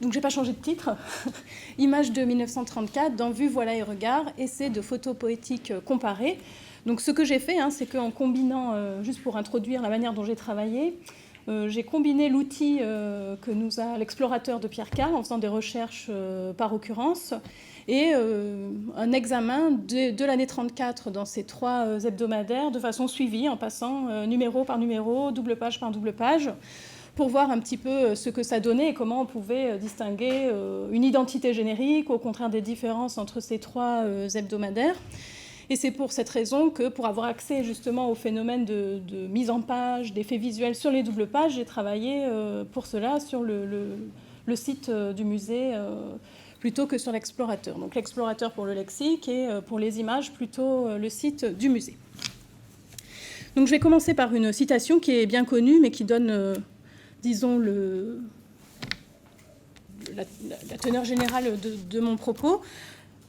Donc, je n'ai pas changé de titre. Images de 1934 dans Vue, voilà et regard, essai de photo poétique comparée. Donc, ce que j'ai fait, c'est qu'en combinant, juste pour introduire la manière dont j'ai travaillé, j'ai combiné l'outil que nous a l'explorateur de Pierre Carl en faisant des recherches par occurrence et un examen de l'année 34 dans ces 3 hebdomadaires de façon suivie en passant numéro par numéro, double page par double page pour voir un petit peu ce que ça donnait et comment on pouvait distinguer une identité générique, au contraire des différences entre ces 3 hebdomadaires. Et c'est pour cette raison que, pour avoir accès justement au phénomène de mise en page, d'effets visuels sur les doubles pages, j'ai travaillé pour cela sur le site du musée plutôt que sur l'explorateur. Donc l'explorateur pour le lexique et pour les images plutôt le site du musée. Donc je vais commencer par une citation qui est bien connue mais qui donne, disons, la teneur générale de mon propos.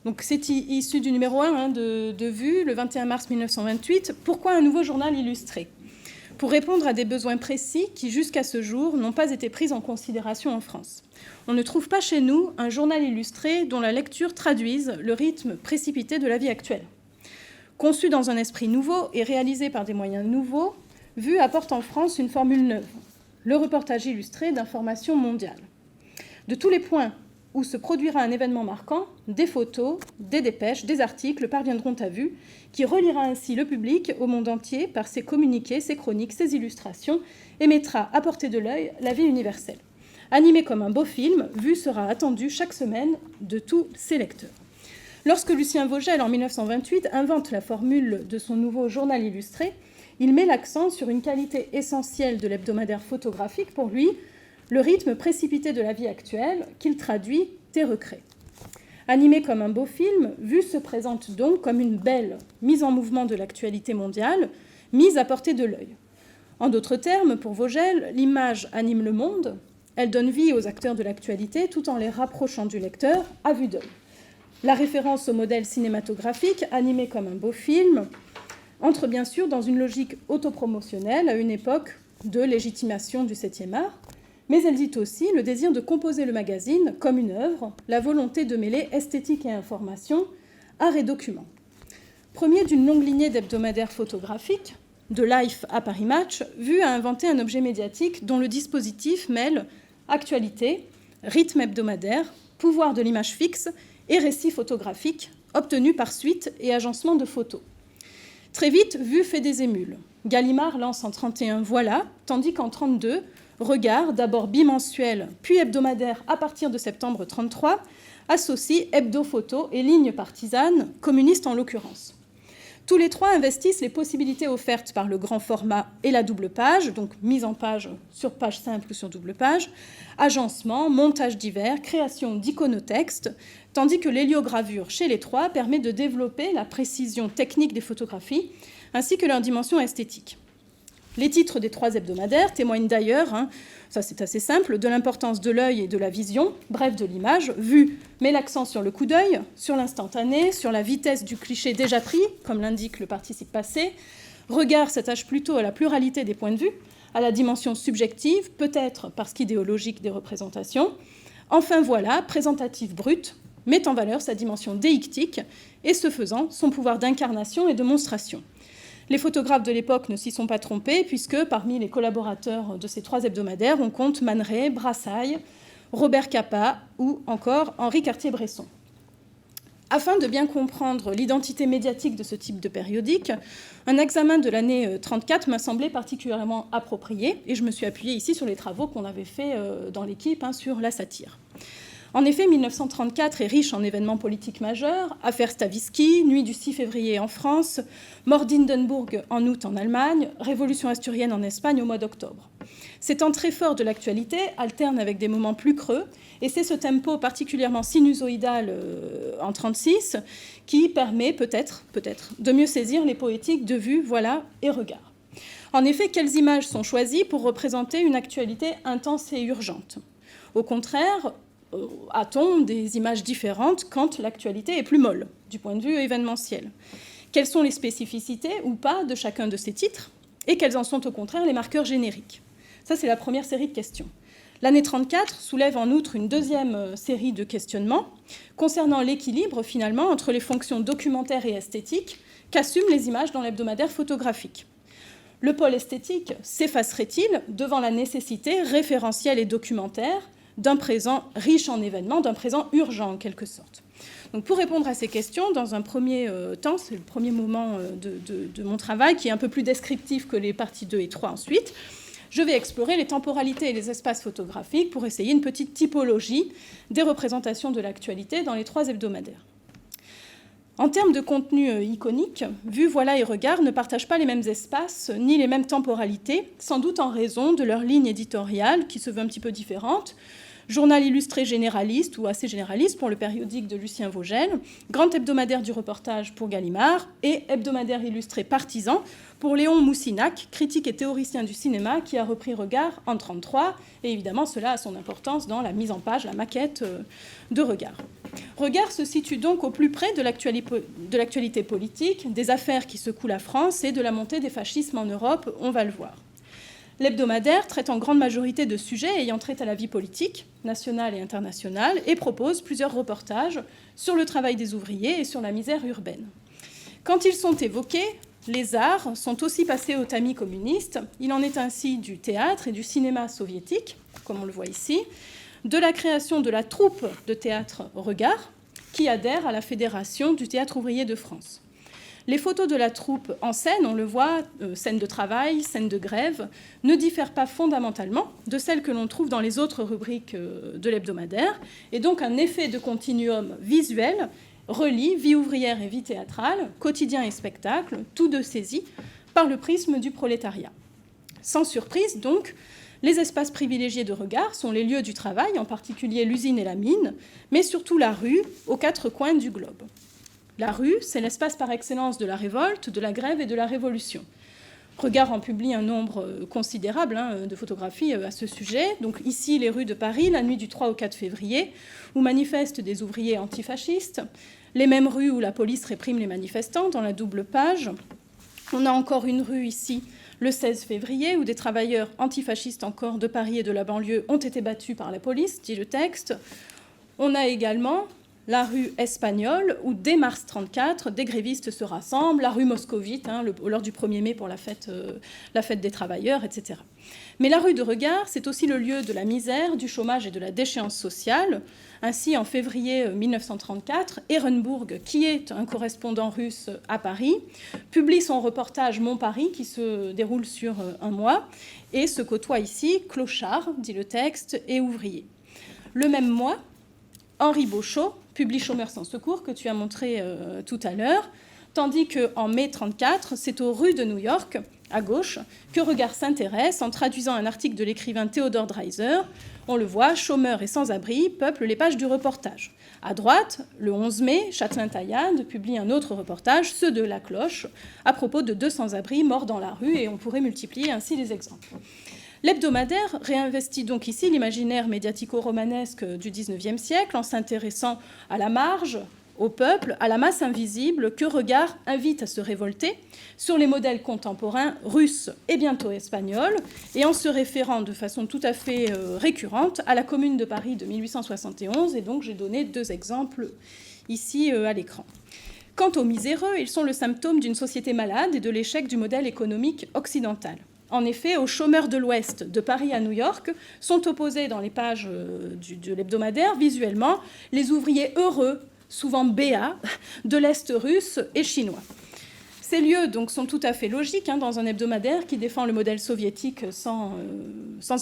Donc c'est issu du numéro 1 de Vue, le 21 mars 1928. Pourquoi un nouveau journal illustré ? Pour répondre à des besoins précis qui, jusqu'à ce jour, n'ont pas été pris en considération en France. On ne trouve pas chez nous un journal illustré dont la lecture traduise le rythme précipité de la vie actuelle. Conçu dans un esprit nouveau et réalisé par des moyens nouveaux, Vue apporte en France une formule neuve, le reportage illustré d'information mondiale. De tous les points où se produira un événement marquant, des photos, des dépêches, des articles parviendront à Vue, qui reliera ainsi le public au monde entier par ses communiqués, ses chroniques, ses illustrations, et mettra à portée de l'œil la vie universelle. Animé comme un beau film, Vue sera attendu chaque semaine de tous ses lecteurs. Lorsque Lucien Vogel, en 1928, invente la formule de son nouveau journal illustré, il met l'accent sur une qualité essentielle de l'hebdomadaire photographique pour lui, le rythme précipité de la vie actuelle qu'il traduit et recrée. Animé comme un beau film, Vue se présente donc comme une belle mise en mouvement de l'actualité mondiale, mise à portée de l'œil. En d'autres termes, pour Vogel, l'image anime le monde, elle donne vie aux acteurs de l'actualité tout en les rapprochant du lecteur à vue d'œil. La référence au modèle cinématographique, animé comme un beau film, entre bien sûr dans une logique autopromotionnelle à une époque de légitimation du 7e art, mais elle dit aussi le désir de composer le magazine comme une œuvre, la volonté de mêler esthétique et information, art et document. Premier d'une longue lignée d'hebdomadaires photographiques, de Life à Paris Match, Vue a inventé un objet médiatique dont le dispositif mêle actualité, rythme hebdomadaire, pouvoir de l'image fixe et récit photographique, obtenu par suite et agencement de photos. Très vite, Vue fait des émules. Gallimard lance en 1931 Voilà, tandis qu'en 1932, Regard, d'abord bimensuel, puis hebdomadaire à partir de septembre 1933, associe hebdo-photo et ligne partisane, communiste en l'occurrence. Tous les 3 investissent les possibilités offertes par le grand format et la double page, donc mise en page sur page simple ou sur double page, agencement, montage divers, création d'iconotextes, tandis que l'héliogravure chez les 3 permet de développer la précision technique des photographies ainsi que leur dimension esthétique. Les titres des 3 hebdomadaires témoignent d'ailleurs, ça c'est assez simple, de l'importance de l'œil et de la vision, bref de l'image. Vue met l'accent sur le coup d'œil, sur l'instantané, sur la vitesse du cliché déjà pris, comme l'indique le participe passé. Regard s'attache plutôt à la pluralité des points de vue, à la dimension subjective, peut-être parce qu'idéologique des représentations. Enfin voilà, présentatif brut, met en valeur sa dimension déictique et, ce faisant, son pouvoir d'incarnation et de monstration. Les photographes de l'époque ne s'y sont pas trompés, puisque parmi les collaborateurs de ces 3 hebdomadaires, on compte Man Ray, Brassailles, Robert Capa ou encore Henri Cartier-Bresson. Afin de bien comprendre l'identité médiatique de ce type de périodique, un examen de l'année 1934 m'a semblé particulièrement approprié, et je me suis appuyée ici sur les travaux qu'on avait faits dans l'équipe sur la satire. En effet, 1934 est riche en événements politiques majeurs, affaire Stavisky, nuit du 6 février en France, mort d'Hindenburg en août en Allemagne, révolution asturienne en Espagne au mois d'octobre. Ces temps très forts de l'actualité alternent avec des moments plus creux, et c'est ce tempo particulièrement sinusoïdal en 1936 qui permet peut-être de mieux saisir les poétiques de Vue, voilà et regard. En effet, quelles images sont choisies pour représenter une actualité intense et urgente ? Au contraire, a-t-on des images différentes quand l'actualité est plus molle, du point de vue événementiel ? Quelles sont les spécificités ou pas de chacun de ces titres ? Et quels en sont au contraire les marqueurs génériques ? Ça, c'est la première série de questions. L'année 1934 soulève en outre une deuxième série de questionnements concernant l'équilibre finalement entre les fonctions documentaires et esthétiques qu'assument les images dans l'hebdomadaire photographique. Le pôle esthétique s'effacerait-il devant la nécessité référentielle et documentaire d'un présent riche en événements, d'un présent urgent en quelque sorte? Donc pour répondre à ces questions, dans un premier temps, c'est le premier moment de mon travail, qui est un peu plus descriptif que les parties 2 et 3 ensuite, je vais explorer les temporalités et les espaces photographiques pour essayer une petite typologie des représentations de l'actualité dans les 3 hebdomadaires. En termes de contenu iconique, Vue, Voilà et Regard ne partagent pas les mêmes espaces ni les mêmes temporalités, sans doute en raison de leur ligne éditoriale qui se veut un petit peu différente. Journal illustré généraliste ou assez généraliste pour le périodique de Lucien Vogel, grand hebdomadaire du reportage pour Gallimard et hebdomadaire illustré partisan pour Léon Moussinac, critique et théoricien du cinéma qui a repris Regard en 1933. Et évidemment, cela a son importance dans la mise en page, la maquette de Regard. Regard se situe donc au plus près de l'actualité politique, des affaires qui secouent la France et de la montée des fascismes en Europe, on va le voir. L'hebdomadaire traite en grande majorité de sujets ayant trait à la vie politique, nationale et internationale, et propose plusieurs reportages sur le travail des ouvriers et sur la misère urbaine. Quand ils sont évoqués, les arts sont aussi passés au tamis communiste. Il en est ainsi du théâtre et du cinéma soviétique, comme on le voit ici, de la création de la troupe de théâtre Regard, qui adhère à la Fédération du théâtre ouvrier de France. Les photos de la troupe en scène, on le voit, scènes de travail, scènes de grève, ne diffèrent pas fondamentalement de celles que l'on trouve dans les autres rubriques de l'hebdomadaire, et donc un effet de continuum visuel relie vie ouvrière et vie théâtrale, quotidien et spectacle, tous deux saisis par le prisme du prolétariat. Sans surprise, donc, les espaces privilégiés de Regard sont les lieux du travail, en particulier l'usine et la mine, mais surtout la rue, aux 4 coins du globe. La rue, c'est l'espace par excellence de la révolte, de la grève et de la révolution. Regard en publie un nombre considérable de photographies à ce sujet. Donc ici, les rues de Paris, la nuit du 3 au 4 février, où manifestent des ouvriers antifascistes. Les mêmes rues où la police réprime les manifestants, dans la double page. On a encore une rue ici, le 16 février, où des travailleurs antifascistes encore de Paris et de la banlieue ont été battus par la police, dit le texte. On a également la rue Espagnole, où dès mars 1934, des grévistes se rassemblent, la rue Moscovite, lors du 1er mai pour la fête des travailleurs, etc. Mais la rue de Regard, c'est aussi le lieu de la misère, du chômage et de la déchéance sociale. Ainsi, en février 1934, Ehrenburg, qui est un correspondant russe à Paris, publie son reportage Mon Paris, qui se déroule sur un mois, et se côtoie ici clochards, dit le texte, et ouvriers. Le même mois, Henri Beauchot publie Chômeurs sans secours, que tu as montré tout à l'heure, tandis qu'en mai 1934, c'est aux rues de New York, à gauche, que Regard s'intéresse en traduisant un article de l'écrivain Theodore Dreiser. On le voit, chômeurs et sans-abri peuplent les pages du reportage. À droite, le 11 mai, Châtelain-Taillade publie un autre reportage, ceux de La Cloche, à propos de 2 sans-abri morts dans la rue, et on pourrait multiplier ainsi les exemples. L'hebdomadaire réinvestit donc ici l'imaginaire médiatico-romanesque du XIXe siècle en s'intéressant à la marge, au peuple, à la masse invisible que Regard invite à se révolter sur les modèles contemporains russes et bientôt espagnols, et en se référant de façon tout à fait récurrente à la Commune de Paris de 1871, et donc j'ai donné 2 exemples ici à l'écran. Quant aux miséreux, ils sont le symptôme d'une société malade et de l'échec du modèle économique occidental. En effet, aux chômeurs de l'Ouest, de Paris à New York, sont opposés dans les pages de l'hebdomadaire, visuellement, les ouvriers heureux, souvent béats, de l'Est russe et chinois. Ces lieux donc, sont tout à fait logiques dans un hebdomadaire qui défend le modèle soviétique sans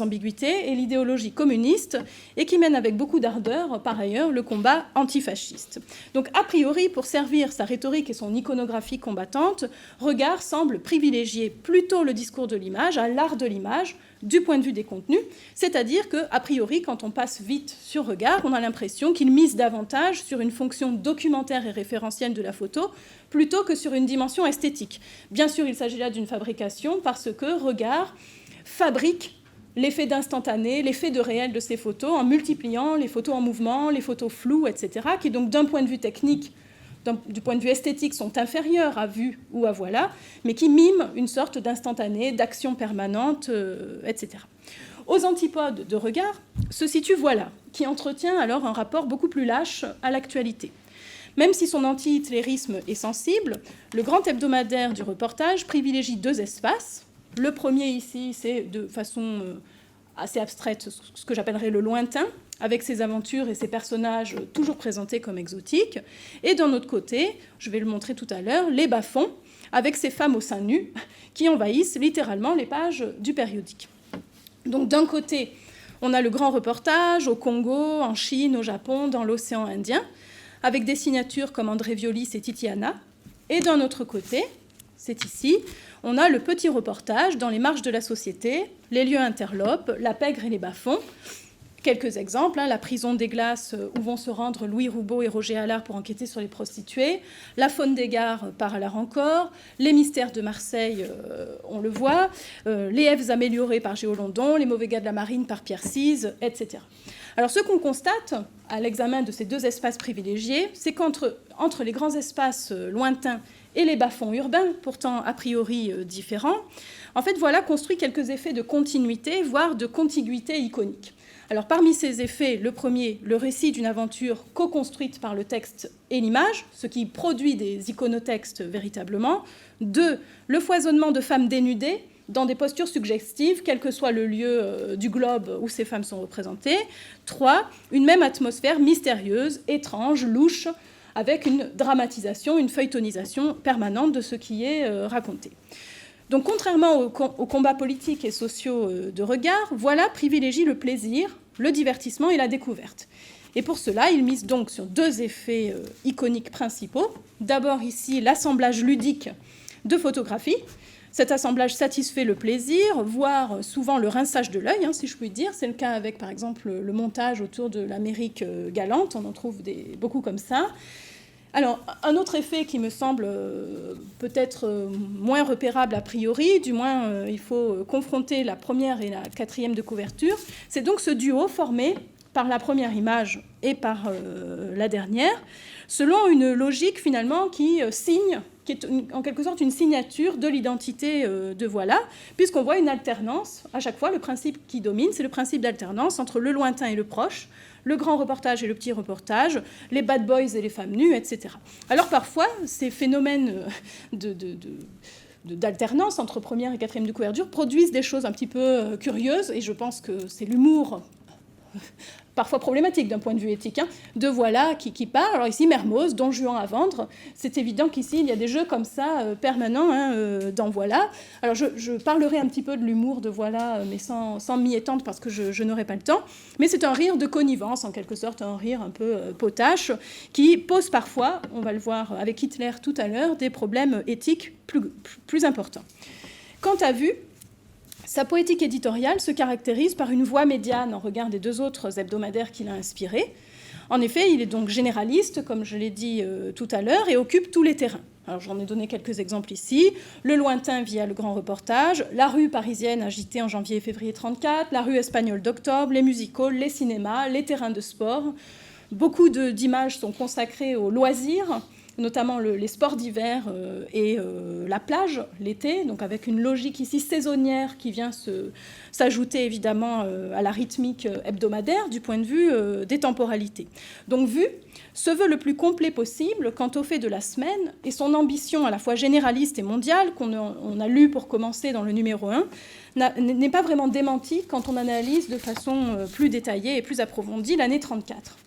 ambiguïté et l'idéologie communiste et qui mène avec beaucoup d'ardeur, par ailleurs, le combat antifasciste. Donc, a priori, pour servir sa rhétorique et son iconographie combattante, Regard semble privilégier plutôt le discours de l'image à l'art de l'image du point de vue des contenus, c'est-à-dire qu'a priori, quand on passe vite sur Regard, on a l'impression qu'il mise davantage sur une fonction documentaire et référentielle de la photo plutôt que sur une dimension esthétique. Bien sûr, il s'agit là d'une fabrication parce que Regard fabrique l'effet d'instantané, l'effet de réel de ces photos en multipliant les photos en mouvement, les photos floues, etc., qui donc d'un point de vue technique, du point de vue esthétique, sont inférieurs à Vue ou à Voilà, mais qui miment une sorte d'instantané, d'action permanente, etc. Aux antipodes de Regard, se situe Voilà, qui entretient alors un rapport beaucoup plus lâche à l'actualité. Même si son anti-hitlérisme est sensible, le grand hebdomadaire du reportage privilégie 2 espaces. Le premier ici, c'est de façon assez abstraite ce que j'appellerais le lointain, avec ses aventures et ses personnages toujours présentés comme exotiques. Et d'un autre côté, je vais le montrer tout à l'heure, les bas-fonds, avec ces femmes au sein nu qui envahissent littéralement les pages du périodique. Donc d'un côté, on a le grand reportage au Congo, en Chine, au Japon, dans l'océan Indien, avec des signatures comme André Violis et Titiana. Et d'un autre côté, c'est ici, on a le petit reportage dans les marges de la société, les lieux interlopes, la pègre et les bas-fonds. Quelques exemples, la prison des Glaces où vont se rendre Louis Roubaud et Roger Allard pour enquêter sur les prostituées, la faune des gares par Allard encore, les mystères de Marseille, on le voit, les Èves améliorées par Géo London, les mauvais gars de la marine par Pierre Cise, etc. Alors ce qu'on constate à l'examen de ces 2 espaces privilégiés, c'est qu'entre les grands espaces lointains et les bas-fonds urbains, pourtant a priori différents, en fait voilà construit quelques effets de continuité, voire de contiguïté iconique. Alors parmi ces effets, le premier, le récit d'une aventure co-construite par le texte et l'image, ce qui produit des iconotextes véritablement. 2, le foisonnement de femmes dénudées dans des postures suggestives, quel que soit le lieu du globe où ces femmes sont représentées. 3, une même atmosphère mystérieuse, étrange, louche, avec une dramatisation, une feuilletonisation permanente de ce qui est raconté. Donc, contrairement aux combats politiques et sociaux de regard, Voilà privilégie le plaisir, le divertissement et la découverte. Et pour cela, il mise donc sur 2 effets iconiques principaux. D'abord ici, l'assemblage ludique de photographies. Cet assemblage satisfait le plaisir, voire souvent le rinçage de l'œil, si je puis dire. C'est le cas avec, par exemple, le montage autour de l'Amérique galante. On en trouve beaucoup comme ça. Alors, un autre effet qui me semble peut-être moins repérable a priori, du moins il faut confronter la première et la 4e de couverture, c'est donc ce duo formé par la première image et par la dernière, selon une logique finalement qui est en quelque sorte une signature de l'identité de Voilà, puisqu'on voit une alternance, à chaque fois le principe qui domine, c'est le principe d'alternance entre le lointain et le proche, le grand reportage et le petit reportage, les bad boys et les femmes nues, etc. Alors parfois, ces phénomènes d'alternance entre première et 4e de couverture produisent des choses un petit peu curieuses, et je pense que c'est l'humour parfois problématique d'un point de vue éthique, de Voilà qui parle. Alors ici, Mermoz, Don Juan à vendre. C'est évident qu'ici, il y a des jeux comme ça permanents dans Voilà. Alors je parlerai un petit peu de l'humour de Voilà, mais sans m'y étendre parce que je n'aurai pas le temps. Mais c'est un rire de connivence, en quelque sorte, un rire un peu potache, qui pose parfois, on va le voir avec Hitler tout à l'heure, des problèmes éthiques plus importants. Quant à Vue, sa poétique éditoriale se caractérise par une voix médiane en regard des 2 autres hebdomadaires qu'il a inspirés. En effet, il est donc généraliste, comme je l'ai dit tout à l'heure, et occupe tous les terrains. Alors j'en ai donné quelques exemples ici. Le lointain via le grand reportage, la rue parisienne agitée en janvier et février 1934, la rue espagnole d'octobre, les musicals, les cinémas, les terrains de sport. Beaucoup d'images sont consacrées aux loisirs, notamment les sports d'hiver et la plage l'été, donc avec une logique ici saisonnière qui vient s'ajouter évidemment à la rythmique hebdomadaire du point de vue des temporalités. Donc Vue se veut le plus complet possible quant au fait de la semaine, et son ambition à la fois généraliste et mondiale, qu'on a lu pour commencer dans le numéro 1, n'est pas vraiment démentie quand on analyse de façon plus détaillée et plus approfondie l'année 1934.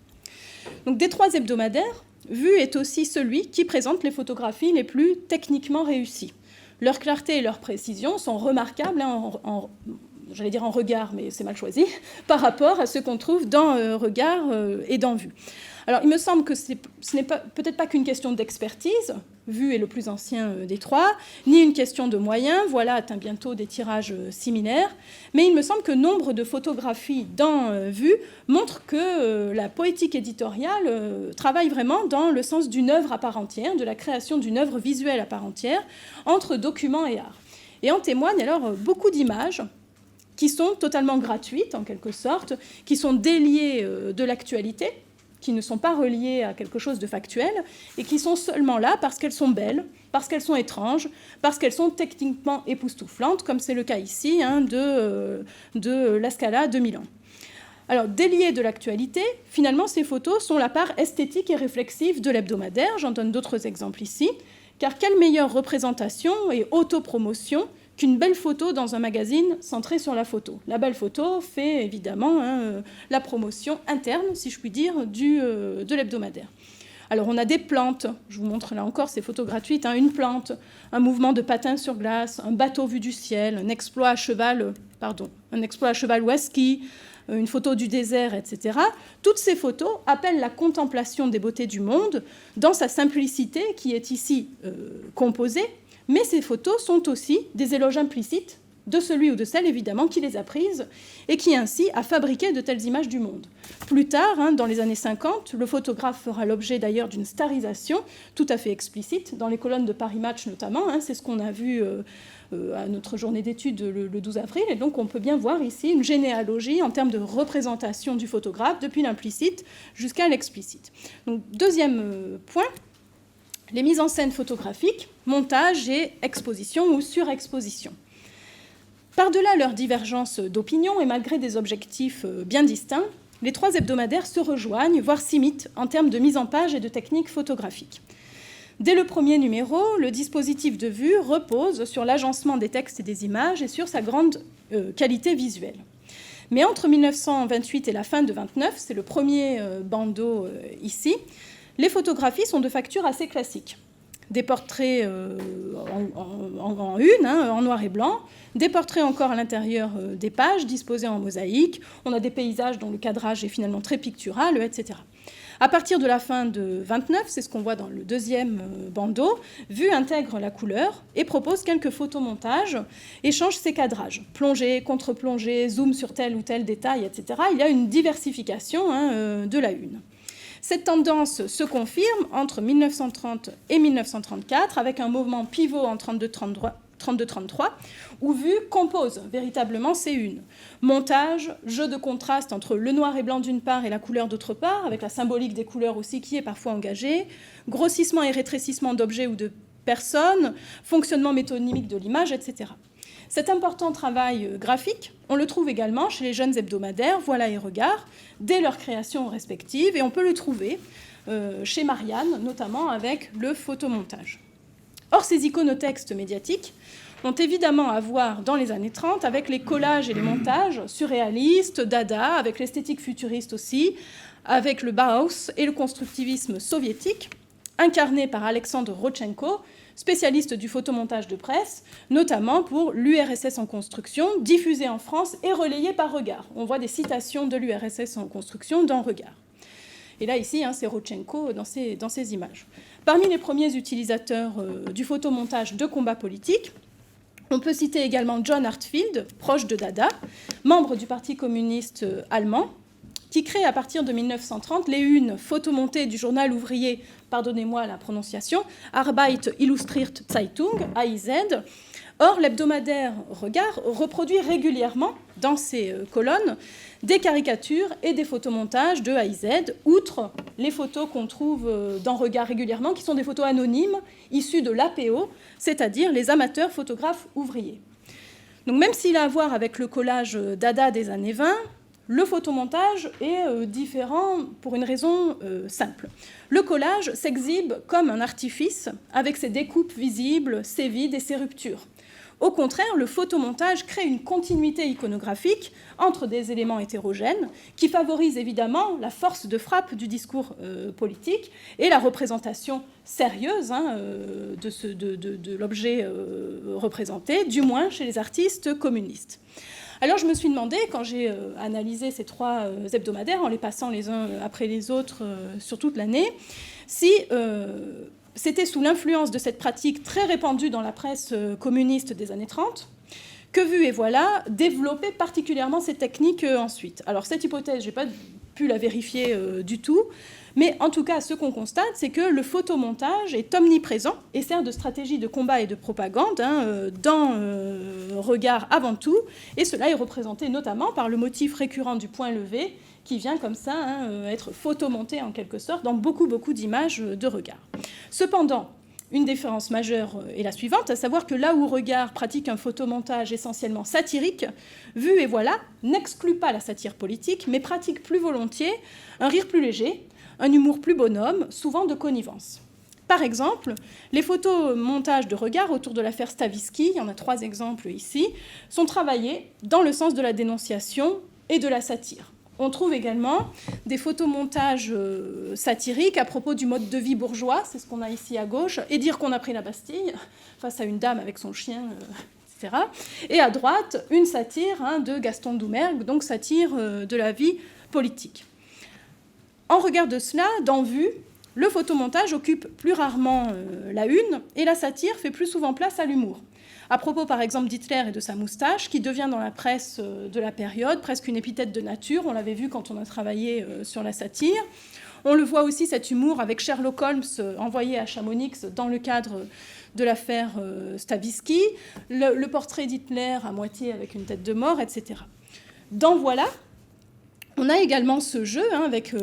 Donc des 3 hebdomadaires, Vue est aussi celui qui présente les photographies les plus techniquement réussies. Leur clarté et leur précision sont remarquables, j'allais dire en regard, mais c'est mal choisi, par rapport à ce qu'on trouve dans Regard et dans Vue. Alors, il me semble que ce n'est peut-être pas qu'une question d'expertise, Vue est le plus ancien des 3, ni une question de moyens, Voilà atteint bientôt des tirages similaires, mais il me semble que nombre de photographies dans Vue montrent que la poétique éditoriale travaille vraiment dans le sens d'une œuvre à part entière, de la création d'une œuvre visuelle à part entière, entre document et art. Et en témoignent alors beaucoup d'images qui sont totalement gratuites, en quelque sorte, qui sont déliées de l'actualité, qui ne sont pas reliées à quelque chose de factuel, et qui sont seulement là parce qu'elles sont belles, parce qu'elles sont étranges, parce qu'elles sont techniquement époustouflantes, comme c'est le cas ici de La Scala de Milan. Alors, déliées de l'actualité, finalement, ces photos sont la part esthétique et réflexive de l'hebdomadaire. J'en donne d'autres exemples ici. Car quelle meilleure représentation et autopromotion qu'une belle photo dans un magazine centré sur la photo. La belle photo fait évidemment la promotion interne, si je puis dire, de l'hebdomadaire. Alors on a des plantes, je vous montre là encore ces photos gratuites, une plante, un mouvement de patin sur glace, un bateau vu du ciel, un exploit à cheval ou à ski, une photo du désert, etc. Toutes ces photos appellent la contemplation des beautés du monde dans sa simplicité qui est ici composée, mais ces photos sont aussi des éloges implicites de celui ou de celle, évidemment, qui les a prises et qui, ainsi, a fabriqué de telles images du monde. Plus tard, dans les années 50, le photographe fera l'objet, d'ailleurs, d'une starisation tout à fait explicite, dans les colonnes de Paris Match, notamment. C'est ce qu'on a vu à notre journée d'études le 12 avril. Et donc, on peut bien voir ici une généalogie en termes de représentation du photographe, depuis l'implicite jusqu'à l'explicite. Donc, deuxième point, les mises en scène photographiques, montage et exposition ou surexposition. Par-delà leur divergence d'opinion et malgré des objectifs bien distincts, les trois hebdomadaires se rejoignent, voire s'imitent en termes de mise en page et de techniques photographiques. Dès le premier numéro, le dispositif de vue repose sur l'agencement des textes et des images et sur sa grande qualité visuelle. Mais entre 1928 et la fin de 1929, c'est le premier bandeau ici, les photographies sont de facture assez classique. Des portraits en une, en noir et blanc, des portraits encore à l'intérieur des pages disposés en mosaïque, on a des paysages dont le cadrage est finalement très pictural, etc. À partir de la fin de 29, c'est ce qu'on voit dans le deuxième bandeau, Vue intègre la couleur et propose quelques photomontages et change ses cadrages. Plongée, contre-plongée, zoom sur tel ou tel détail, etc. Il y a une diversification de la une. Cette tendance se confirme entre 1930 et 1934 avec un mouvement pivot en 32-33 où Vue compose véritablement ces unes. Montage, jeu de contraste entre le noir et blanc d'une part et la couleur d'autre part, avec la symbolique des couleurs aussi qui est parfois engagée, grossissement et rétrécissement d'objets ou de personnes, fonctionnement métonymique de l'image, etc. Cet important travail graphique, on le trouve également chez les jeunes hebdomadaires Voilà et Regard, dès leur création respective, et on peut le trouver chez Marianne, notamment avec le photomontage. Or, ces iconotextes médiatiques ont évidemment à voir dans les années 30 avec les collages et les montages surréalistes, dada, avec l'esthétique futuriste aussi, avec le Bauhaus et le constructivisme soviétique, incarné par Alexandre Rodchenko, spécialiste du photomontage de presse, notamment pour l'URSS en construction, diffusé en France et relayé par Regard. On voit des citations de l'URSS en construction dans Regard. Et là, ici, c'est Rodchenko dans ces images. Parmi les premiers utilisateurs du photomontage de combat politique, on peut citer également John Hartfield, proche de Dada, membre du Parti communiste allemand, qui crée à partir de 1930 les unes photomontées du journal ouvrier, pardonnez-moi la prononciation, Arbeit Illustrierte Zeitung, AIZ. Or, l'hebdomadaire Regard reproduit régulièrement dans ses colonnes des caricatures et des photomontages de AIZ, outre les photos qu'on trouve dans Regard régulièrement, qui sont des photos anonymes issues de l'APO, c'est-à-dire les amateurs photographes ouvriers. Donc même s'il a à voir avec le collage Dada des années 20, le photomontage est différent pour une raison simple. Le collage s'exhibe comme un artifice avec ses découpes visibles, ses vides et ses ruptures. Au contraire, le photomontage crée une continuité iconographique entre des éléments hétérogènes qui favorise évidemment la force de frappe du discours politique et la représentation sérieuse de l'objet représenté, du moins chez les artistes communistes. Alors je me suis demandé, quand j'ai analysé ces trois hebdomadaires, en les passant les uns après les autres sur toute l'année, si c'était sous l'influence de cette pratique très répandue dans la presse communiste des années 30 que Vue et Voilà développaient particulièrement ces techniques ensuite. Alors cette hypothèse, je n'ai pas pu la vérifier du tout, mais en tout cas, ce qu'on constate, c'est que le photomontage est omniprésent et sert de stratégie de combat et de propagande dans Regard avant tout, et cela est représenté notamment par le motif récurrent du point levé qui vient comme ça être photomonté en quelque sorte dans beaucoup d'images de Regard. Cependant, une différence majeure est la suivante, à savoir que là où Regard pratique un photomontage essentiellement satirique, Vue et Voilà n'exclut pas la satire politique, mais pratique plus volontiers un rire plus léger, un humour plus bonhomme, souvent de connivence. Par exemple, les photomontages de Regard autour de l'affaire Stavisky, il y en a 3 exemples ici, sont travaillés dans le sens de la dénonciation et de la satire. On trouve également des photomontages satiriques à propos du mode de vie bourgeois, c'est ce qu'on a ici à gauche, et dire qu'on a pris la Bastille, face à une dame avec son chien, etc. Et à droite, une satire de Gaston Doumergue, donc satire de la vie politique. En regard de cela, dans Vue, le photomontage occupe plus rarement la une, et la satire fait plus souvent place à l'humour. À propos, par exemple, d'Hitler et de sa moustache, qui devient dans la presse de la période presque une épithète de nature. On l'avait vu quand on a travaillé sur la satire. On le voit aussi, cet humour, avec Sherlock Holmes envoyé à Chamonix dans le cadre de l'affaire Stavisky, le portrait d'Hitler à moitié avec une tête de mort, etc. Dans Voilà, on a également ce jeu avec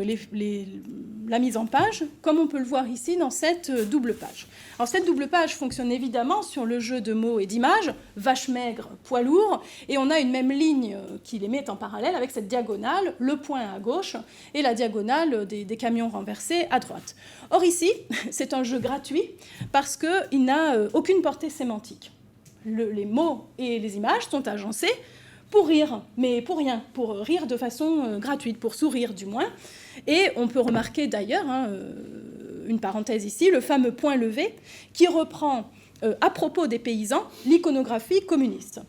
la mise en page, comme on peut le voir ici dans cette double page. Alors cette double page fonctionne évidemment sur le jeu de mots et d'images, vache maigre, poids lourd, et on a une même ligne qui les met en parallèle avec cette diagonale, le point à gauche, et la diagonale des camions renversés à droite. Or ici, c'est un jeu gratuit parce qu'il n'a aucune portée sémantique. Les mots et les images sont agencés pour rire, mais pour rien, pour rire de façon gratuite, pour sourire du moins. Et on peut remarquer d'ailleurs, une parenthèse ici, le fameux point levé qui reprend, à propos des paysans, l'iconographie communiste.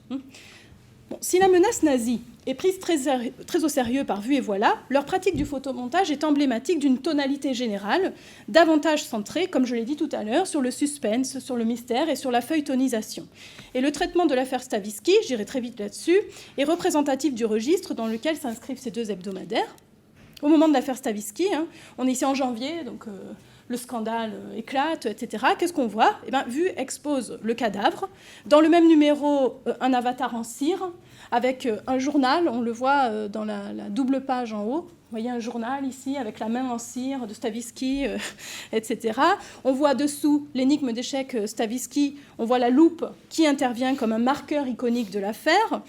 Bon, si la menace nazie est prise très au sérieux par Vue et Voilà, leur pratique du photomontage est emblématique d'une tonalité générale, davantage centrée, comme je l'ai dit tout à l'heure, sur le suspense, sur le mystère et sur la feuilletonisation. Et le traitement de l'affaire Stavisky, j'irai très vite là-dessus, est représentatif du registre dans lequel s'inscrivent ces 2 hebdomadaires. Au moment de l'affaire Stavisky, on est ici en janvier, donc le scandale éclate, etc. Qu'est-ce qu'on voit ? Eh bien, Vue expose le cadavre. Dans le même numéro, un avatar en cire, avec un journal, on le voit dans la double page en haut. Vous voyez un journal ici, avec la main en cire de Stavisky, etc. On voit dessous l'énigme d'échec Stavisky. On voit la loupe qui intervient comme un marqueur iconique de l'affaire.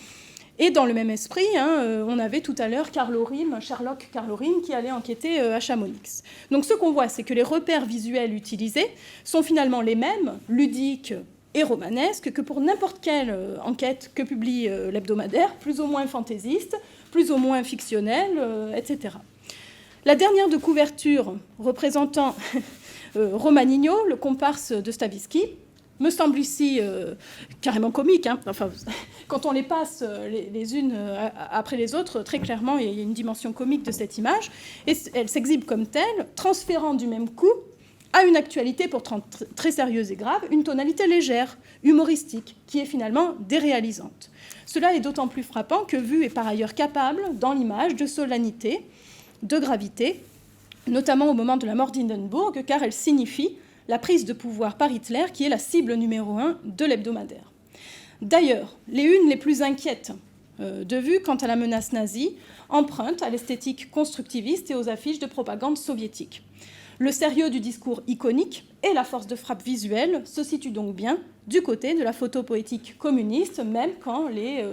Et dans le même esprit, on avait tout à l'heure Sherlock Carl Orim, qui allait enquêter à Chamonix. Donc ce qu'on voit, c'est que les repères visuels utilisés sont finalement les mêmes, ludiques et romanesques, que pour n'importe quelle enquête que publie l'hebdomadaire, plus ou moins fantaisiste, plus ou moins fictionnelle, etc. La dernière de couverture représentant Romanigno, le comparse de Stavisky, me semble ici carrément comique. Enfin, quand on les passe les unes après les autres, très clairement, il y a une dimension comique de cette image. Et elle s'exhibe comme telle, transférant du même coup à une actualité pourtant très sérieuse et grave, une tonalité légère, humoristique, qui est finalement déréalisante. Cela est d'autant plus frappant que Vue est par ailleurs capable, dans l'image, de solennité, de gravité, notamment au moment de la mort d'Hindenburg, car elle signifie la prise de pouvoir par Hitler, qui est la cible numéro 1 de l'hebdomadaire. D'ailleurs, les unes les plus inquiètes de Vue quant à la menace nazie empruntent à l'esthétique constructiviste et aux affiches de propagande soviétique. Le sérieux du discours iconique et la force de frappe visuelle se situent donc bien du côté de la photo poétique communiste, même quand les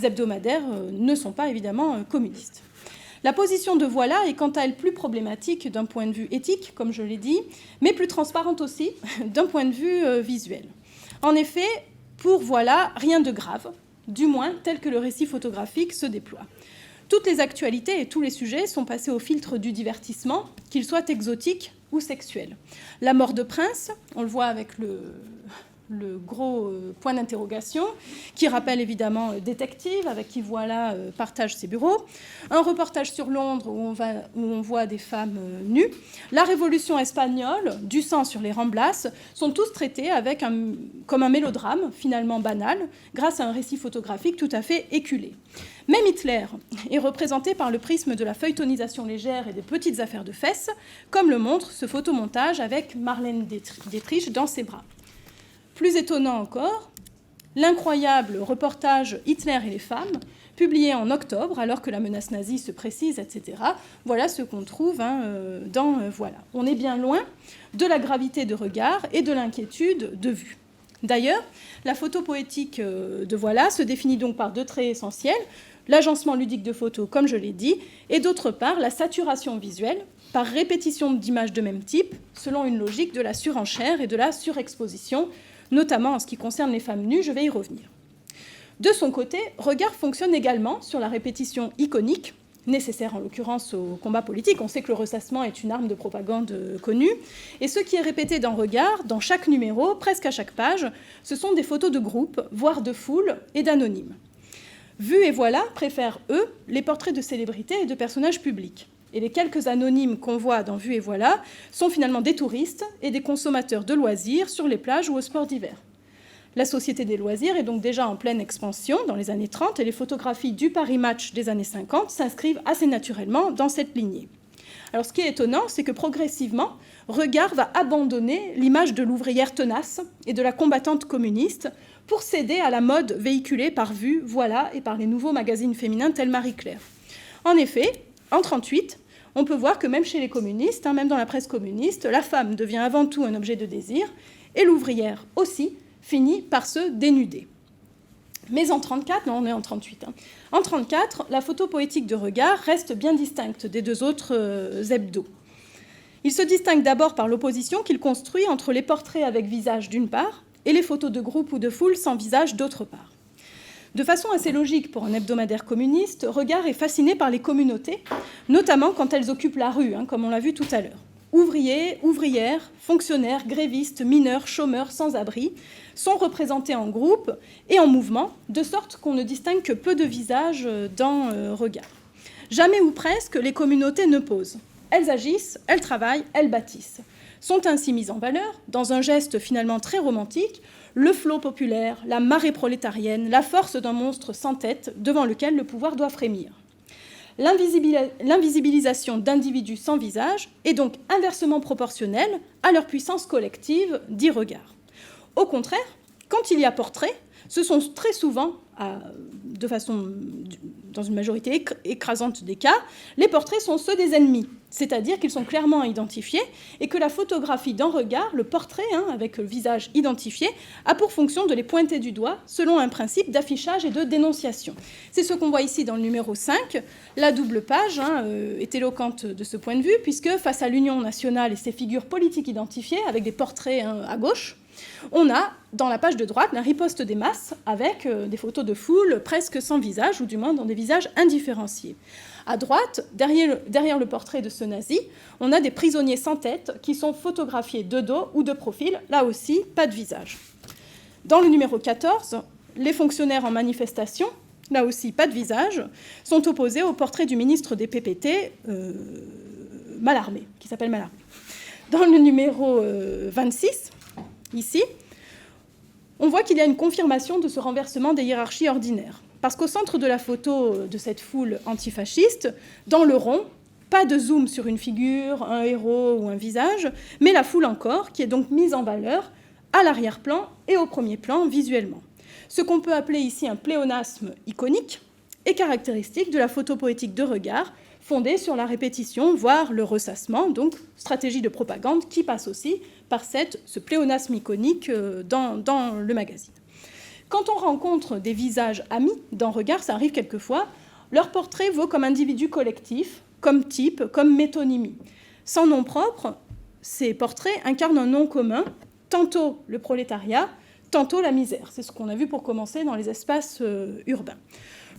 hebdomadaires ne sont pas évidemment communistes. La position de Voilà est quant à elle plus problématique d'un point de vue éthique, comme je l'ai dit, mais plus transparente aussi d'un point de vue visuel. En effet, pour Voilà, rien de grave, du moins tel que le récit photographique se déploie. Toutes les actualités et tous les sujets sont passés au filtre du divertissement, qu'ils soient exotiques ou sexuels. La mort de Prince, on le voit avec le gros point d'interrogation, qui rappelle évidemment Détective, avec qui Voilà partage ses bureaux. Un reportage sur Londres où on voit des femmes nues. La Révolution espagnole, du sang sur les Ramblas, sont tous traités comme un mélodrame finalement banal, grâce à un récit photographique tout à fait éculé. Même Hitler est représenté par le prisme de la feuilletonisation légère et des petites affaires de fesses, comme le montre ce photomontage avec Marlène Dietrich dans ses bras. Plus étonnant encore, l'incroyable reportage « Hitler et les femmes », publié en octobre, alors que la menace nazie se précise, etc. Voilà ce qu'on trouve dans Voilà. On est bien loin de la gravité de regard et de l'inquiétude de vue. D'ailleurs, la photo poétique de Voilà se définit donc par deux traits essentiels, l'agencement ludique de photos, comme je l'ai dit, et d'autre part, la saturation visuelle, par répétition d'images de même type, selon une logique de la surenchère et de la surexposition, notamment en ce qui concerne les femmes nues, je vais y revenir. De son côté, Regard fonctionne également sur la répétition iconique, nécessaire en l'occurrence au combat politique. On sait que le ressassement est une arme de propagande connue. Et ce qui est répété dans Regard, dans chaque numéro, presque à chaque page, ce sont des photos de groupe, voire de foule et d'anonymes. Vue et Voilà préfèrent, eux, les portraits de célébrités et de personnages publics. Et les quelques anonymes qu'on voit dans Vue et Voilà sont finalement des touristes et des consommateurs de loisirs sur les plages ou au sport d'hiver. La société des loisirs est donc déjà en pleine expansion dans les années 30 et les photographies du Paris Match des années 50 s'inscrivent assez naturellement dans cette lignée. Alors ce qui est étonnant, c'est que progressivement, Regard va abandonner l'image de l'ouvrière tenace et de la combattante communiste pour céder à la mode véhiculée par Vue, Voilà et par les nouveaux magazines féminins tels Marie-Claire. En effet, en 1938, on peut voir que même chez les communistes, même dans la presse communiste, la femme devient avant tout un objet de désir et l'ouvrière aussi finit par se dénuder. Mais en 1934, non, on est en 1938, en 1934, la photo poétique de Regard reste bien distincte des deux autres hebdos. Il se distingue d'abord par l'opposition qu'il construit entre les portraits avec visage d'une part et les photos de groupe ou de foule sans visage d'autre part. De façon assez logique pour un hebdomadaire communiste, Regard est fasciné par les communautés, notamment quand elles occupent la rue, comme on l'a vu tout à l'heure. Ouvriers, ouvrières, fonctionnaires, grévistes, mineurs, chômeurs, sans-abri sont représentés en groupe et en mouvement, de sorte qu'on ne distingue que peu de visages dans Regard. Jamais ou presque, les communautés ne posent. Elles agissent, elles travaillent, elles bâtissent. Sont ainsi mises en valeur, dans un geste finalement très romantique, le flot populaire, la marée prolétarienne, la force d'un monstre sans tête devant lequel le pouvoir doit frémir. L'invisibilisation d'individus sans visage est donc inversement proportionnelle à leur puissance collective, dit Regard. Au contraire, quand il y a portrait, ce sont très souvent, dans une majorité écrasante des cas, les portraits sont ceux des ennemis, c'est-à-dire qu'ils sont clairement identifiés et que la photographie d'un regard, le portrait avec le visage identifié, a pour fonction de les pointer du doigt selon un principe d'affichage et de dénonciation. C'est ce qu'on voit ici dans le numéro 5. La double page est éloquente de ce point de vue, puisque face à l'Union nationale et ses figures politiques identifiées, avec des portraits à gauche, on a, dans la page de droite, la riposte des masses avec des photos de foule presque sans visage, ou du moins dans des visages indifférenciés. À droite, derrière le portrait de ce nazi, on a des prisonniers sans tête qui sont photographiés de dos ou de profil, là aussi, pas de visage. Dans le numéro 14, les fonctionnaires en manifestation, là aussi pas de visage, sont opposés au portrait du ministre des PPT, Mallarmé, qui s'appelle Mallarmé. Dans le numéro 26, ici, on voit qu'il y a une confirmation de ce renversement des hiérarchies ordinaires. Parce qu'au centre de la photo de cette foule antifasciste, dans le rond, pas de zoom sur une figure, un héros ou un visage, mais la foule encore, qui est donc mise en valeur à l'arrière-plan et au premier plan visuellement. Ce qu'on peut appeler ici un pléonasme iconique est caractéristique de la photo poétique de Regard, fondée sur la répétition, voire le ressassement, donc stratégie de propagande qui passe aussi par ce pléonasme iconique dans le magazine. Quand on rencontre des visages amis dans Regard, ça arrive quelquefois, leur portrait vaut comme individu collectif, comme type, comme métonymie. Sans nom propre, ces portraits incarnent un nom commun, tantôt le prolétariat, tantôt la misère. C'est ce qu'on a vu pour commencer dans les espaces urbains.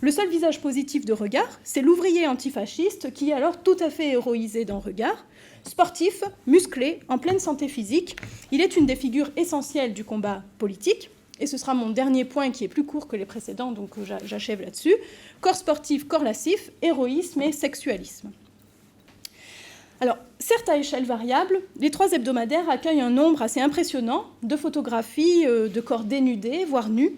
Le seul visage positif de Regard, c'est l'ouvrier antifasciste qui est alors tout à fait héroïsé dans Regard. Sportif, musclé, en pleine santé physique, il est une des figures essentielles du combat politique. Et ce sera mon dernier point qui est plus court que les précédents, donc j'achève là-dessus. Corps sportif, corps lascif, héroïsme et sexualisme. Alors, certes à échelle variable, les 3 hebdomadaires accueillent un nombre assez impressionnant de photographies de corps dénudés, voire nus,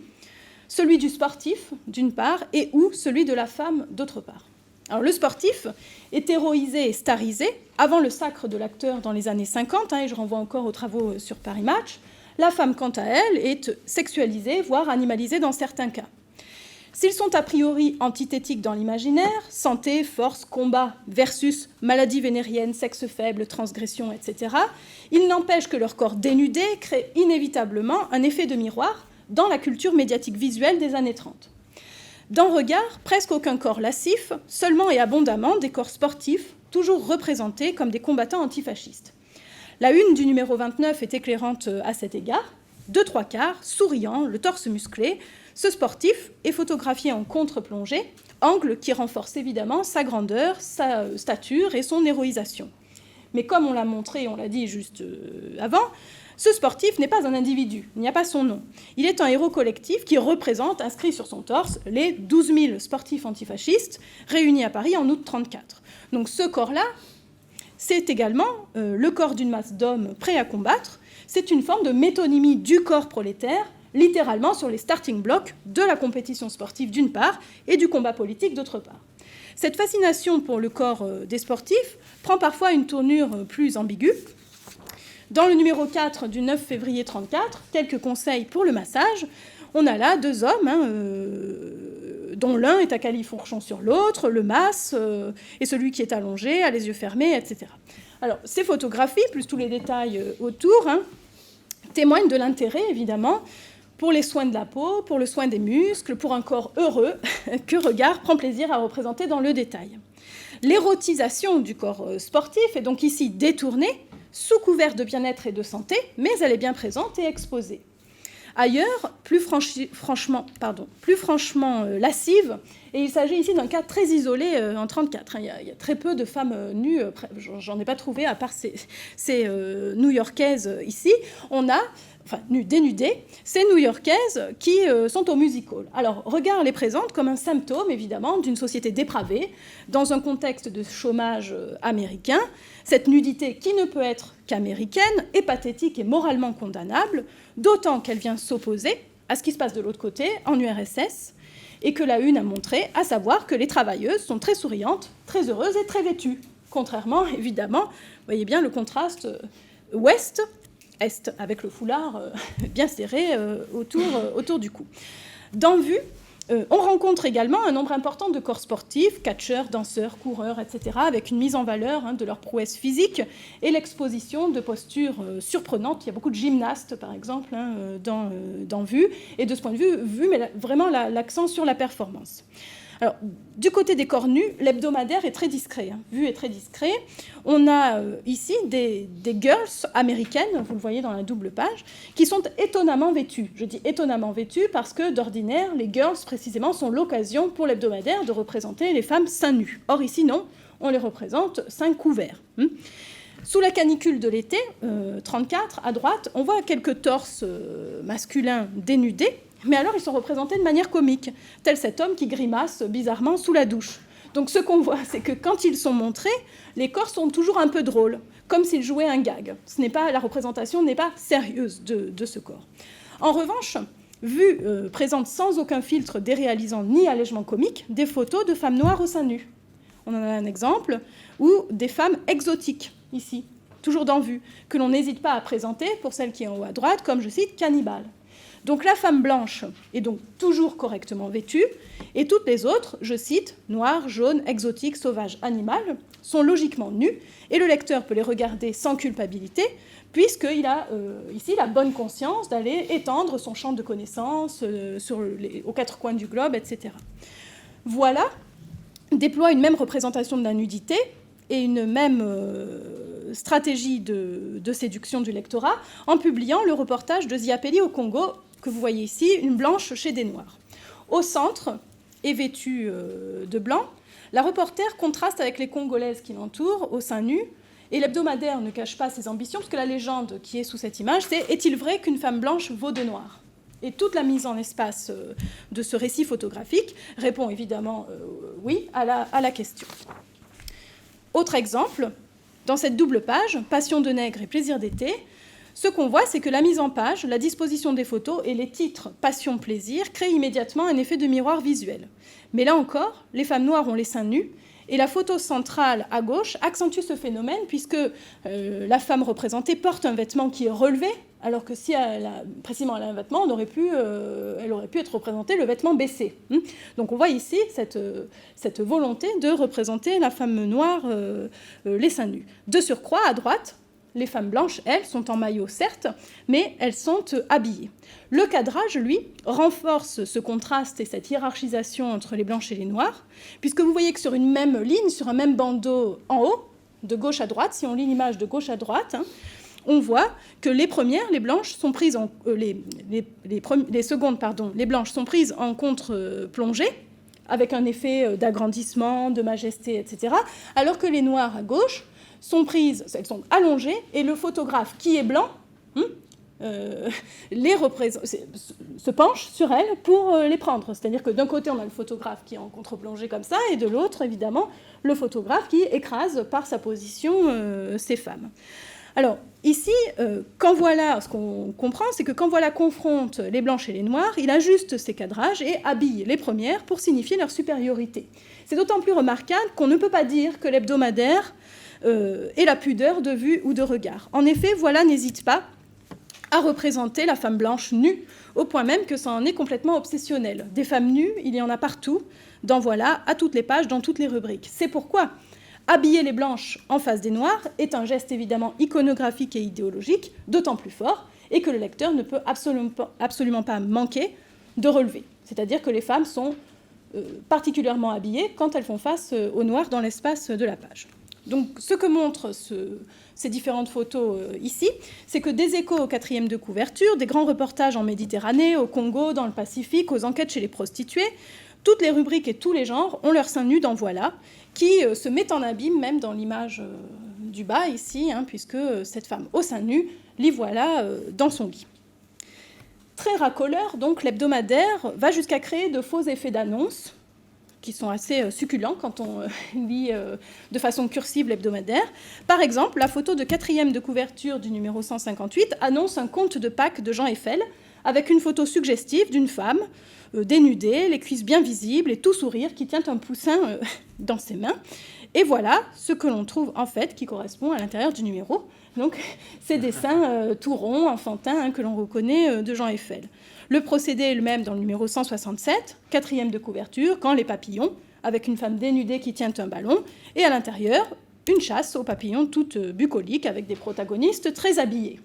celui du sportif, d'une part, et ou celui de la femme, d'autre part. Alors, le sportif est héroïsé et starisé avant le sacre de l'acteur dans les années 50, et je renvoie encore aux travaux sur Paris Match. La femme, quant à elle, est sexualisée, voire animalisée dans certains cas. S'ils sont a priori antithétiques dans l'imaginaire, santé, force, combat versus maladie vénérienne, sexe faible, transgression, etc., il n'empêche que leur corps dénudé crée inévitablement un effet de miroir dans la culture médiatique visuelle des années 30. Dans Regard, presque aucun corps lascif, seulement et abondamment des corps sportifs, toujours représentés comme des combattants antifascistes. La une du numéro 29 est éclairante à cet égard. 2/3, souriant, le torse musclé, ce sportif est photographié en contre-plongée, angle qui renforce évidemment sa grandeur, sa stature et son héroïsation. Mais comme on l'a montré, on l'a dit juste avant, ce sportif n'est pas un individu, il n'y a pas son nom. Il est un héros collectif qui représente, inscrit sur son torse, les 12 000 sportifs antifascistes réunis à Paris en août 1934. Donc ce corps-là, c'est également le corps d'une masse d'hommes prêts à combattre. C'est une forme de métonymie du corps prolétaire, littéralement sur les starting blocks de la compétition sportive d'une part et du combat politique d'autre part. Cette fascination pour le corps des sportifs prend parfois une tournure plus ambiguë. Dans le numéro 4 du 9 février 1934, quelques conseils pour le massage. On a là 2 hommes, dont l'un est à califourchon sur l'autre, le masse, et celui qui est allongé, a les yeux fermés, etc. Alors, ces photographies, plus tous les détails autour, témoignent de l'intérêt, évidemment, pour les soins de la peau, pour le soin des muscles, pour un corps heureux que Regard prend plaisir à représenter dans le détail. L'érotisation du corps sportif est donc ici détournée, sous couvert de bien-être et de santé, mais elle est bien présente et exposée. Ailleurs, plus franchement lascive, et il s'agit ici d'un cas très isolé en 1934. Il y a très peu de femmes nues, j'en ai pas trouvé, à part ces New-Yorkaises ici. On a, dénudées, ces New-Yorkaises qui sont au music hall. Alors, Regard les présente comme un symptôme, évidemment, d'une société dépravée, dans un contexte de chômage américain. Cette nudité, qui ne peut être qu'américaine, est pathétique et moralement condamnable, d'autant qu'elle vient s'opposer à ce qui se passe de l'autre côté, en URSS, et que la une a montré, à savoir que les travailleuses sont très souriantes, très heureuses et très vêtues. Contrairement, évidemment, vous voyez bien le contraste ouest-est, avec le foulard bien serré autour du cou. Dans Vue, on rencontre également un nombre important de corps sportifs, catcheurs, danseurs, coureurs, etc., avec une mise en valeur de leur prouesse physique et l'exposition de postures surprenantes. Il y a beaucoup de gymnastes, par exemple, dans Vue, et de ce point de vue, mais vraiment l'accent sur la performance. Alors, du côté des corps nus, l'hebdomadaire est très discret. Vue est très discret. On a ici des girls américaines, vous le voyez dans la double page, qui sont étonnamment vêtues. Je dis étonnamment vêtues parce que, d'ordinaire, les girls, précisément, sont l'occasion pour l'hebdomadaire de représenter les femmes seins nus. Or, ici, non, on les représente seins couverts. Sous la canicule de l'été, 1934, à droite, on voit quelques torses masculins dénudés, mais alors ils sont représentés de manière comique, tel cet homme qui grimace bizarrement sous la douche. Donc ce qu'on voit, c'est que quand ils sont montrés, les corps sont toujours un peu drôles, comme s'ils jouaient un gag. La représentation n'est pas sérieuse de ce corps. En revanche, Vue présente sans aucun filtre déréalisant ni allègement comique des photos de femmes noires au sein nu. On en a un exemple, ou des femmes exotiques, ici, toujours dans Vue, que l'on n'hésite pas à présenter, pour celle qui est en haut à droite, comme, je cite, cannibale. Donc la femme blanche est donc toujours correctement vêtue, et toutes les autres, je cite, noires, jaunes, exotiques, sauvages, animales, sont logiquement nues, et le lecteur peut les regarder sans culpabilité, puisqu'il a ici la bonne conscience d'aller étendre son champ de connaissances aux 4 coins du globe, etc. Voilà déploie une même représentation de la nudité et une même stratégie de séduction du lectorat en publiant le reportage de Ziapeli au Congo, que vous voyez ici, une blanche chez des noirs. Au centre, et vêtue de blanc, la reporter contraste avec les Congolaises qui l'entourent, au sein nu, et l'hebdomadaire ne cache pas ses ambitions, parce que la légende qui est sous cette image, c'est « Est-il vrai qu'une femme blanche vaut de noir ?» Et toute la mise en espace de ce récit photographique répond évidemment oui à la question. Autre exemple, dans cette double page, Passion de nègre et plaisir d'été, ce qu'on voit, c'est que la mise en page, la disposition des photos et les titres Passion, plaisir créent immédiatement un effet de miroir visuel. Mais là encore, les femmes noires ont les seins nus, et la photo centrale à gauche accentue ce phénomène puisque la femme représentée porte un vêtement qui est relevé alors que si précisément elle a un vêtement, elle aurait pu être représentée le vêtement baissé. Donc on voit ici cette volonté de représenter la femme noire, les seins nus. De surcroît, à droite, les femmes blanches, elles, sont en maillot, certes, mais elles sont habillées. Le cadrage, lui, renforce ce contraste et cette hiérarchisation entre les blanches et les noires, puisque vous voyez que sur une même ligne, sur un même bandeau en haut, de gauche à droite, si on lit l'image de gauche à droite, on voit que les premières, les blanches, sont prises en... les secondes, pardon, les blanches sont prises en contre-plongée, avec un effet d'agrandissement, de majesté, etc., alors que les noires à gauche sont prises, elles sont allongées, et le photographe qui est blanc se penche sur elles pour les prendre. C'est-à-dire que d'un côté, on a le photographe qui est en contre-plongée comme ça, et de l'autre, évidemment, le photographe qui écrase par sa position ces femmes. Alors, ici, ce qu'on comprend, c'est que quand Voilà confronte les blanches et les noires, il ajuste ses cadrages et habille les premières pour signifier leur supériorité. C'est d'autant plus remarquable qu'on ne peut pas dire que l'hebdomadaire ait la pudeur de vue ou de regard. En effet, Voilà n'hésite pas à représenter la femme blanche nue, au point même que ça en est complètement obsessionnel. Des femmes nues, il y en a partout, dans Voilà, à toutes les pages, dans toutes les rubriques. C'est pourquoi habiller les blanches en face des noirs est un geste évidemment iconographique et idéologique, d'autant plus fort, et que le lecteur ne peut absolument pas manquer de relever. C'est-à-dire que les femmes sont particulièrement habillées quand elles font face aux noirs dans l'espace de la page. Donc ce que montrent ces différentes photos ici, c'est que des échos au 4e de couverture, des grands reportages en Méditerranée, au Congo, dans le Pacifique, aux enquêtes chez les prostituées, toutes les rubriques et tous les genres ont leurs seins nus dans Voilà, qui se met en abîme même dans l'image du bas ici, puisque cette femme au sein nu lit Voilà dans son lit. Très racoleur, donc, l'hebdomadaire va jusqu'à créer de faux effets d'annonce, qui sont assez succulents quand on lit de façon cursive l'hebdomadaire. Par exemple, la photo de 4e de couverture du numéro 158 annonce un conte de Pâques de Jean Eiffel, avec une photo suggestive d'une femme dénudée, les cuisses bien visibles et tout sourire, qui tient un poussin dans ses mains. Et voilà ce que l'on trouve en fait qui correspond à l'intérieur du numéro. Donc ces dessins tout ronds, enfantins, que l'on reconnaît de Jean Eiffel. Le procédé est le même dans le numéro 167, 4e de couverture, Quand les papillons, avec une femme dénudée qui tient un ballon, et à l'intérieur, une chasse aux papillons toute bucolique, avec des protagonistes très habillés.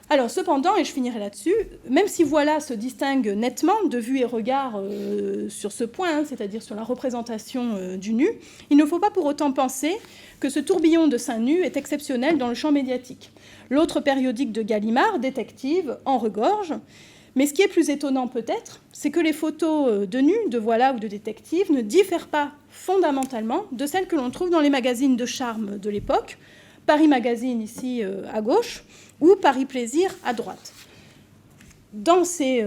Alors cependant, et je finirai là-dessus, même si Voilà se distingue nettement de vue et regard sur ce point, c'est-à-dire sur la représentation du nu, il ne faut pas pour autant penser que ce tourbillon de seins nus est exceptionnel dans le champ médiatique. L'autre périodique de Gallimard, Détective, en regorge. Mais ce qui est plus étonnant peut-être, c'est que les photos de nus, de Voilà ou de Détective, ne diffèrent pas fondamentalement de celles que l'on trouve dans les magazines de charme de l'époque, Paris Magazine ici à gauche, ou Paris Plaisir à droite. Dans ces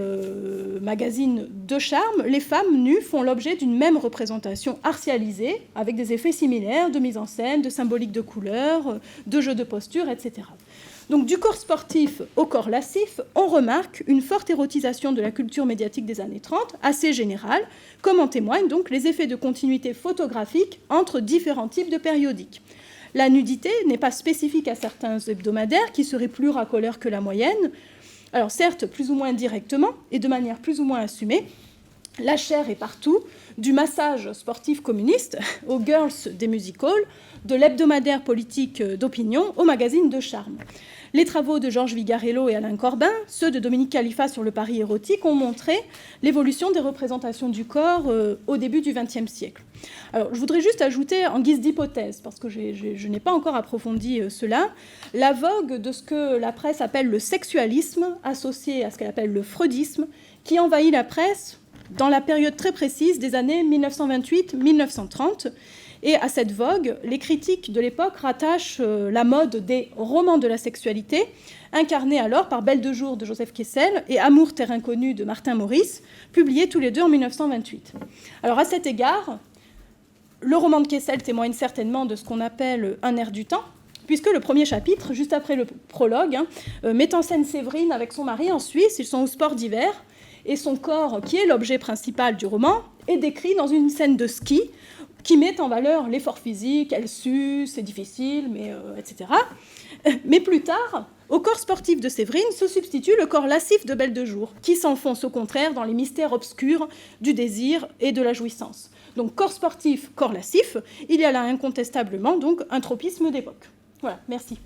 magazines de charme, les femmes nues font l'objet d'une même représentation artialisée, avec des effets similaires de mise en scène, de symbolique de couleurs, de jeux de posture, etc. Donc du corps sportif au corps lascif, on remarque une forte érotisation de la culture médiatique des années 30, assez générale, comme en témoignent donc les effets de continuité photographique entre différents types de périodiques. La nudité n'est pas spécifique à certains hebdomadaires qui seraient plus racoleurs que la moyenne. Alors certes, plus ou moins directement et de manière plus ou moins assumée, la chair est partout, du massage sportif communiste aux girls des music-halls, de l'hebdomadaire politique d'opinion au magazine de charme. Les travaux de Georges Vigarello et Alain Corbin, ceux de Dominique Khalifa sur le Paris érotique, ont montré l'évolution des représentations du corps au début du XXe siècle. Alors, je voudrais juste ajouter en guise d'hypothèse, parce que je n'ai pas encore approfondi cela, la vogue de ce que la presse appelle le sexualisme, associé à ce qu'elle appelle le freudisme, qui envahit la presse dans la période très précise des années 1928-1930. Et à cette vogue, les critiques de l'époque rattachent la mode des romans de la sexualité, incarnés alors par Belle de jour de Joseph Kessel et Amour, terre inconnue de Martin Maurice, publiés tous les deux en 1928. Alors à cet égard, le roman de Kessel témoigne certainement de ce qu'on appelle un air du temps, puisque le premier chapitre, juste après le prologue, met en scène Séverine avec son mari en Suisse, ils sont au sport d'hiver, et son corps, qui est l'objet principal du roman, est décrit dans une scène de ski qui met en valeur l'effort physique, elle sue, c'est difficile, mais etc. Mais plus tard, au corps sportif de Séverine se substitue le corps lascif de Belle de Jour, qui s'enfonce au contraire dans les mystères obscurs du désir et de la jouissance. Donc corps sportif, corps lascif, il y a là incontestablement donc un tropisme d'époque. Voilà, merci.